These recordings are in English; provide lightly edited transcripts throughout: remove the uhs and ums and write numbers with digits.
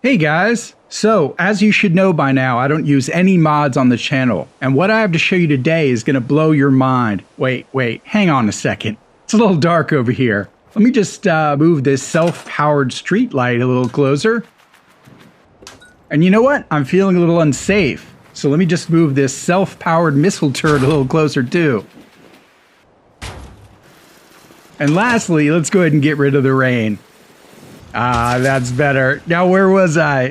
Hey guys! So, as you should know by now, I don't use any mods on the channel, and what I have to show you today is going to blow your mind. Wait, hang on a second. It's a little dark over here. Let me just move this self-powered street light a little closer. And you know what? I'm feeling a little unsafe, so let me just move this self-powered missile turret a little closer too. And lastly, let's go ahead and get rid of the rain. Ah, that's better. Now, where was I?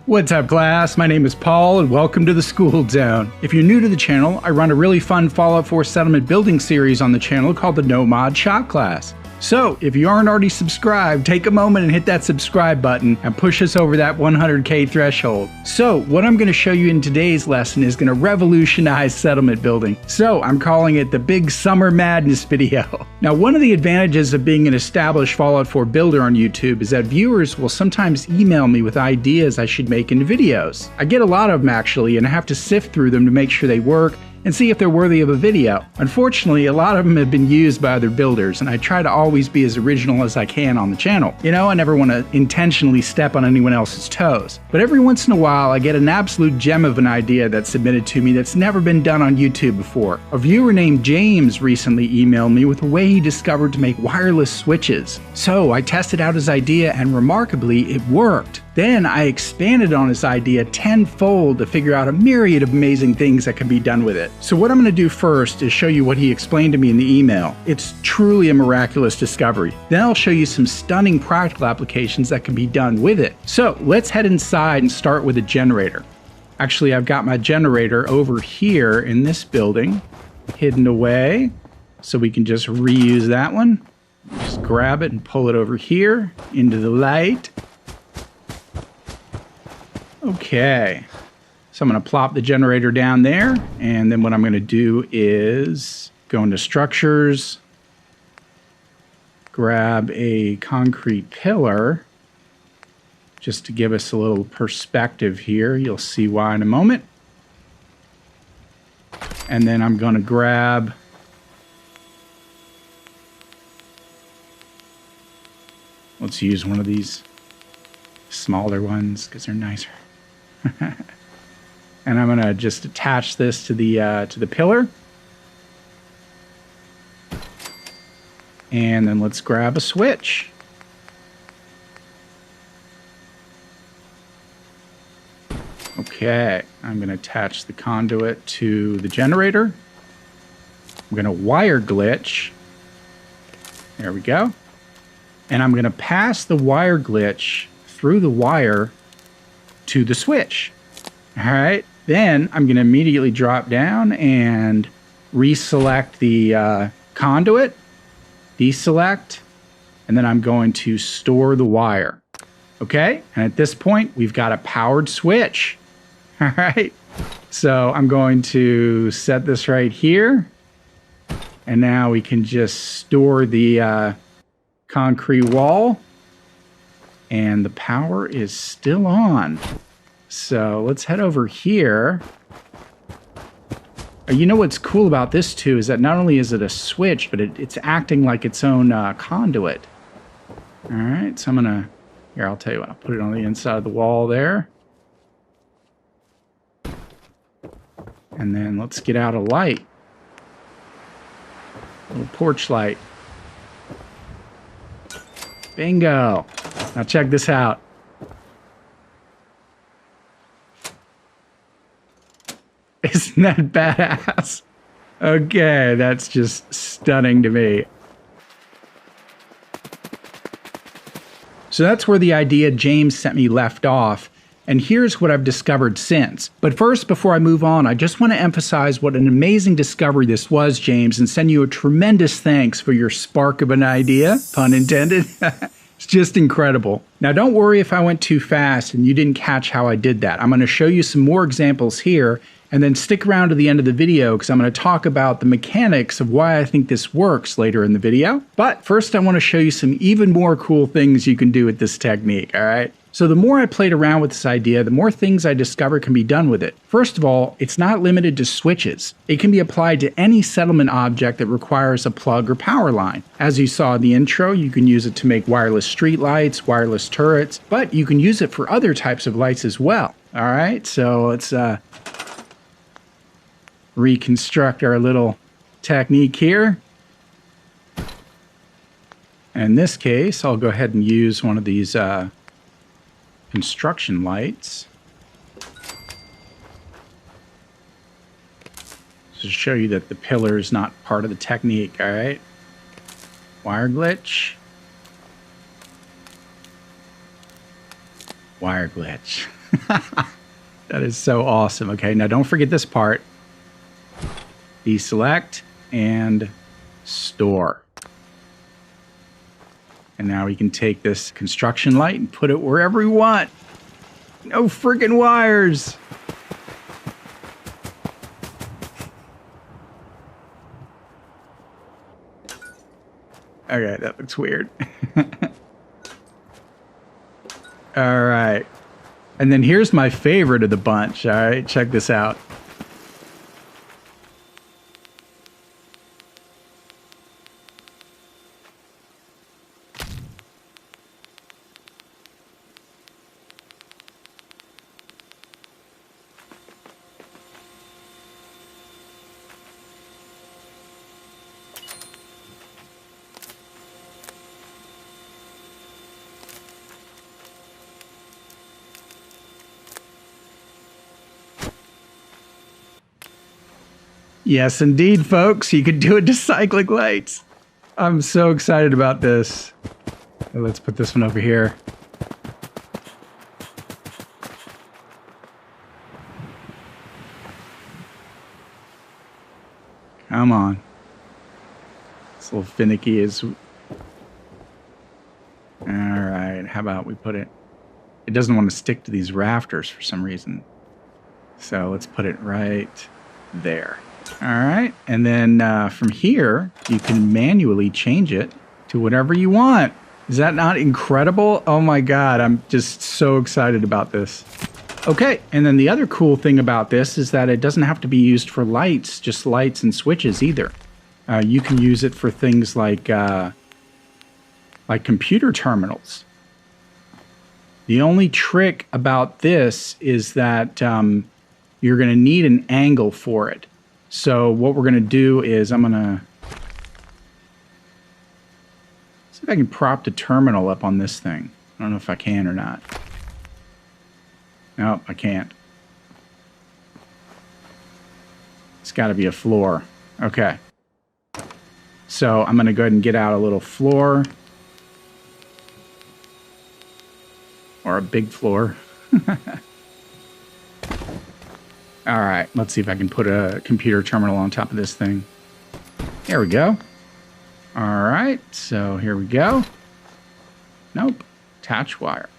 What's up, class? My name is Paul, and welcome to the School Zone. If you're new to the channel, I run a really fun Fallout 4 settlement building series on the channel called the No Mod Shop Class. So, if you aren't already subscribed, take a moment and hit that subscribe button and push us over that 100K threshold. So, what I'm going to show you in today's lesson is going to revolutionize settlement building. So, I'm calling it the Big Summer Madness video. Now, one of the advantages of being an established Fallout 4 builder on YouTube is that viewers will sometimes email me with ideas I should make into videos. I get a lot of them actually, and I have to sift through them to make sure they work and see if they're worthy of a video. Unfortunately, a lot of them have been used by other builders, and I try to always be as original as I can on the channel. You know, I never want to intentionally step on anyone else's toes. But every once in a while, I get an absolute gem of an idea that's submitted to me that's never been done on YouTube before. A viewer named James recently emailed me with a way he discovered to make wireless switches. So I tested out his idea, and remarkably, it worked. Then I expanded on his idea tenfold to figure out a myriad of amazing things that can be done with it. So what I'm going to do first is show you what he explained to me in the email. It's truly a miraculous discovery. Then I'll show you some stunning practical applications that can be done with it. So let's head inside and start with a generator. Actually, I've got my generator over here in this building, hidden away, so we can just reuse that one. Just grab it and pull it over here into the light. Okay, so I'm going to plop the generator down there, and then what I'm going to do is go into structures, grab a concrete pillar, just to give us a little perspective here. You'll see why in a moment. And then I'm going to grab let's use one of these smaller ones because they're nicer. And I'm going to just attach this to the pillar. And then let's grab a switch. Okay, I'm going to attach the conduit to the generator. I'm going to wire glitch. There we go. And I'm going to pass the wire glitch through the wire to the switch. All right, then I'm going to immediately drop down and reselect the conduit, deselect, and then I'm going to store the wire. Okay, and at this point, we've got a powered switch. All right, so I'm going to set this right here, and now we can just store the concrete wall. And the power is still on. So let's head over here. You know what's cool about this too is that not only is it a switch, but it's acting like its own conduit. All right, so I'm gonna, here, I'll tell you what, I'll put it on the inside of the wall there. And then let's get out a light. A little porch light. Bingo. Now check this out. Isn't that badass? Okay, that's just stunning to me. So that's where the idea James sent me left off, and here's what I've discovered since. But first, before I move on, I just want to emphasize what an amazing discovery this was, James, and send you a tremendous thanks for your spark of an idea, pun intended. It's just incredible. Now, don't worry if I went too fast and you didn't catch how I did that. I'm going to show you some more examples here, and then stick around to the end of the video because I'm going to talk about the mechanics of why I think this works later in the video. But first, I want to show you some even more cool things you can do with this technique, all right? So the more I played around with this idea, the more things I discovered can be done with it. First of all, it's not limited to switches. It can be applied to any settlement object that requires a plug or power line. As you saw in the intro, you can use it to make wireless street lights, wireless turrets, but you can use it for other types of lights as well. All right, so let's reconstruct our little technique here. In this case, I'll go ahead and use one of these construction lights to show you that the pillar is not part of the technique. All right, wire glitch, wire glitch. That is so awesome. Okay, now don't forget this part. Deselect and store. And now we can take this construction light and put it wherever we want. No freaking wires. Okay, that looks weird. All right. And then here's my favorite of the bunch. All right, check this out. Yes, indeed, folks. You can do it to cyclic lights. I'm so excited about this. Let's put this one over here. Come on. It's a little finicky. All right. How about we put it... It doesn't want to stick to these rafters for some reason. So let's put it right there. All right, and then from here, you can manually change it to whatever you want. Is that not incredible? Oh my God, I'm just so excited about this. Okay, and then the other cool thing about this is that it doesn't have to be used for lights, just lights and switches either. You can use it for things like computer terminals. The only trick about this is that you're going to need an angle for it. So what we're going to do is I'm going to see if I can prop the terminal up on this thing. I don't know if I can or not. Nope, I can't. It's got to be a floor. Okay. So I'm going to go ahead and get out a little floor. Or a big floor. All right, let's see if I can put a computer terminal on top of this thing. There we go. All right, so here we go. Nope, attach wire.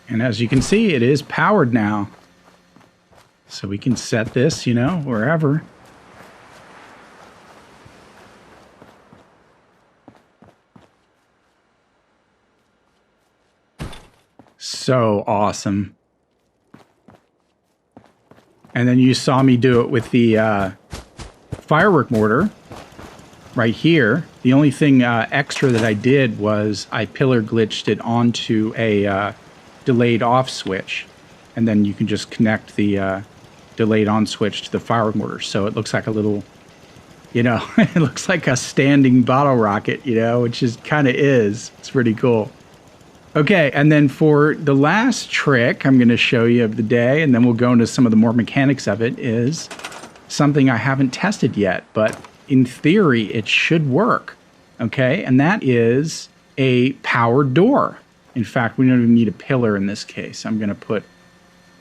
And as you can see, it is powered now. So we can set this, you know, wherever. So awesome. And then you saw me do it with the firework mortar right here. The only thing extra that I did was I pillar glitched it onto a delayed off switch, and then you can just connect the delayed on switch to the firework mortar, so it looks like a little, you know, it looks like a standing bottle rocket, you know, which is kind of is. It's pretty cool. Okay, and then for the last trick I'm going to show you of the day, and then we'll go into some of the more mechanics of it, is something I haven't tested yet, but in theory it should work. Okay, and that is a powered door. In fact, we don't even need a pillar in this case. I'm going to put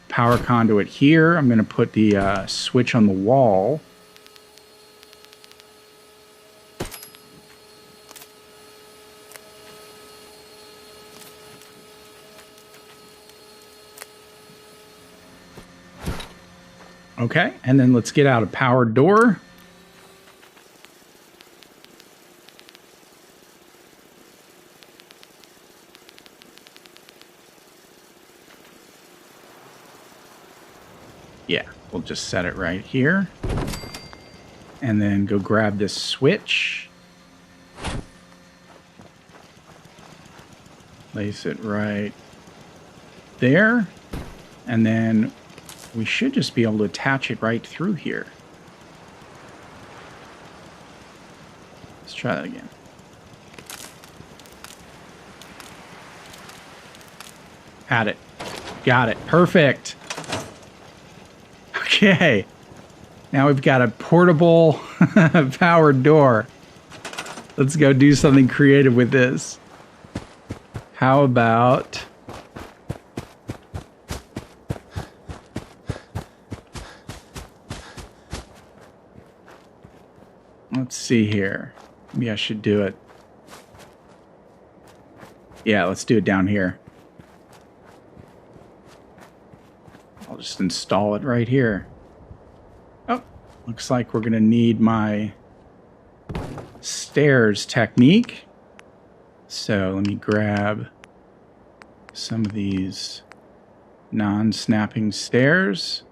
power conduit here. I'm going to put the switch on the wall. Okay, and then let's get out a powered door. Yeah, we'll just set it right here. And then go grab this switch. Place it right there. And then we should just be able to attach it right through here. Let's try that again. Had it. Got it. Perfect. Okay. Now we've got a portable powered door. Let's go do something creative with this. How about... Let's see here. Maybe I should do it. Yeah, let's do it down here. I'll just install it right here. Oh, looks like we're going to need my stairs technique. So let me grab some of these non-snapping stairs.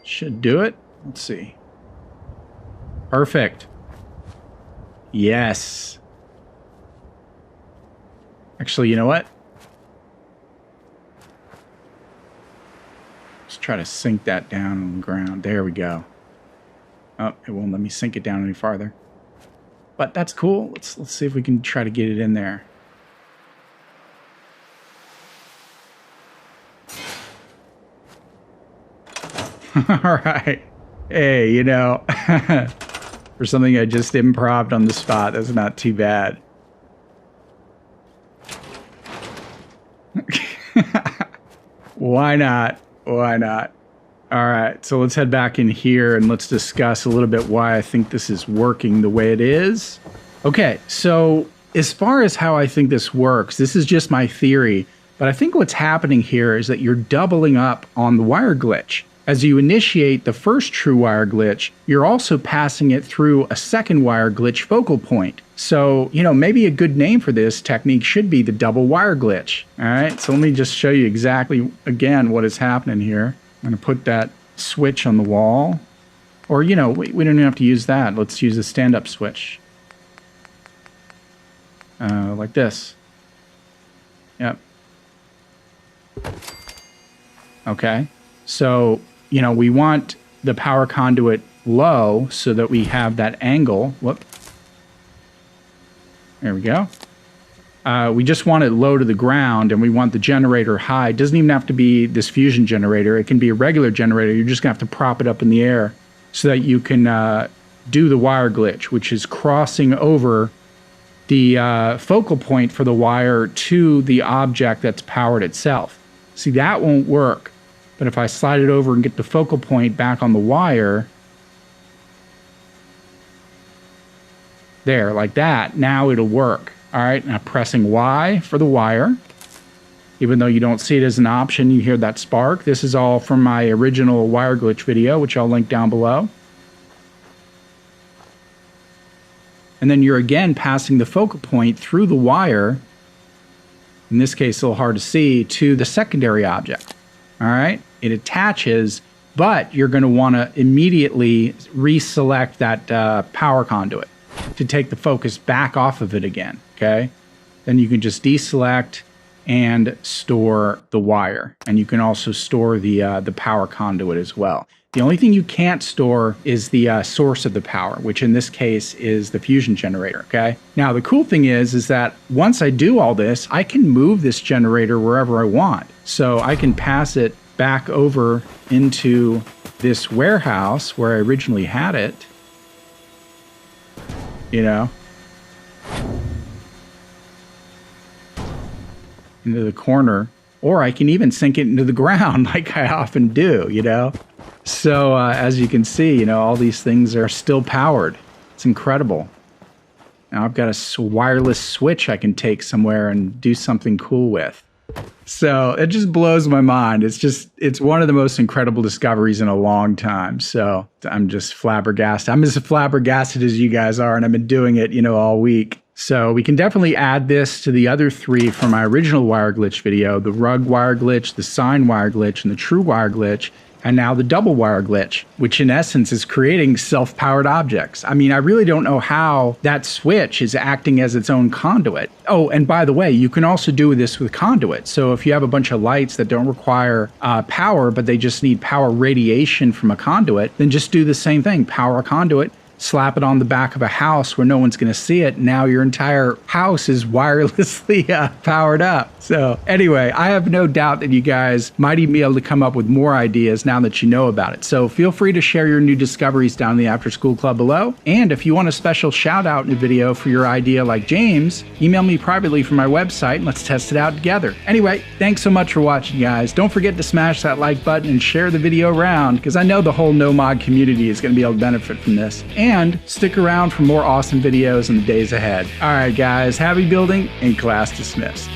Should do it. Let's see. Perfect. Yes. Actually, you know what? Let's try to sink that down on the ground. There we go. Oh, it won't let me sink it down any farther. But that's cool. Let's see if we can try to get it in there. All right. Hey, you know, for something I just improv'd on the spot, that's not too bad. Why not? Why not? All right, so let's head back in here and let's discuss a little bit why I think this is working the way it is. Okay, so as far as how I think this works, this is just my theory, but I think what's happening here is that you're doubling up on the wire glitch. As you initiate the first true wire glitch, you're also passing it through a second wire glitch focal point. So, you know, maybe a good name for this technique should be the double wire glitch. All right, so let me just show you exactly, again, what is happening here. I'm going to put that switch on the wall. Or, you know, we don't even have to use that. Let's use a stand-up switch. Like this. Yep. Okay, so... you know, we want the power conduit low so that we have that angle. Whoop. There we go. We just want it low to the ground, and we want the generator high. It doesn't even have to be this fusion generator. It can be a regular generator. You're just going to have to prop it up in the air so that you can do the wire glitch, which is crossing over the focal point for the wire to the object that's powered itself. See, that won't work. But if I slide it over and get the focal point back on the wire, there, like that, now it'll work. All right, now pressing Y for the wire. Even though you don't see it as an option, you hear that spark. This is all from my original wire glitch video, which I'll link down below. And then you're again passing the focal point through the wire, in this case a little hard to see, to the secondary object. All right, it attaches, but you're going to want to immediately reselect that power conduit to take the focus back off of it again, okay? Then you can just deselect and store the wire. And you can also store the power conduit as well. The only thing you can't store is the source of the power, which in this case is the fusion generator, okay? Now, the cool thing is that once I do all this, I can move this generator wherever I want. So I can pass it back over into this warehouse where I originally had it, you know, into the corner, or I can even sink it into the ground like I often do, you know? So as you can see, you know, all these things are still powered. It's incredible. Now I've got a wireless switch I can take somewhere and do something cool with. So it just blows my mind. It's one of the most incredible discoveries in a long time. So I'm just flabbergasted. I'm as flabbergasted as you guys are, and I've been doing it, all week. So we can definitely add this to the other 3 from my original wire glitch video, the rug wire glitch, the sine wire glitch, and the true wire glitch, and now the double wire glitch, which in essence is creating self-powered objects. I mean, I really don't know how that switch is acting as its own conduit. Oh, and by the way, you can also do this with conduits. So if you have a bunch of lights that don't require power, but they just need power radiation from a conduit, then just do the same thing, power a conduit, slap it on the back of a house where no one's going to see it. Now your entire house is wirelessly powered up. So anyway, I have no doubt that you guys might even be able to come up with more ideas now that you know about it. So feel free to share your new discoveries down in the After School Club below. And if you want a special shout out in a video for your idea like James, email me privately from my website and let's test it out together. Anyway, thanks so much for watching, guys. Don't forget to smash that like button and share the video around, because I know the whole NoMod community is going to be able to benefit from this. And stick around for more awesome videos in the days ahead. All right, guys, happy building and class dismissed.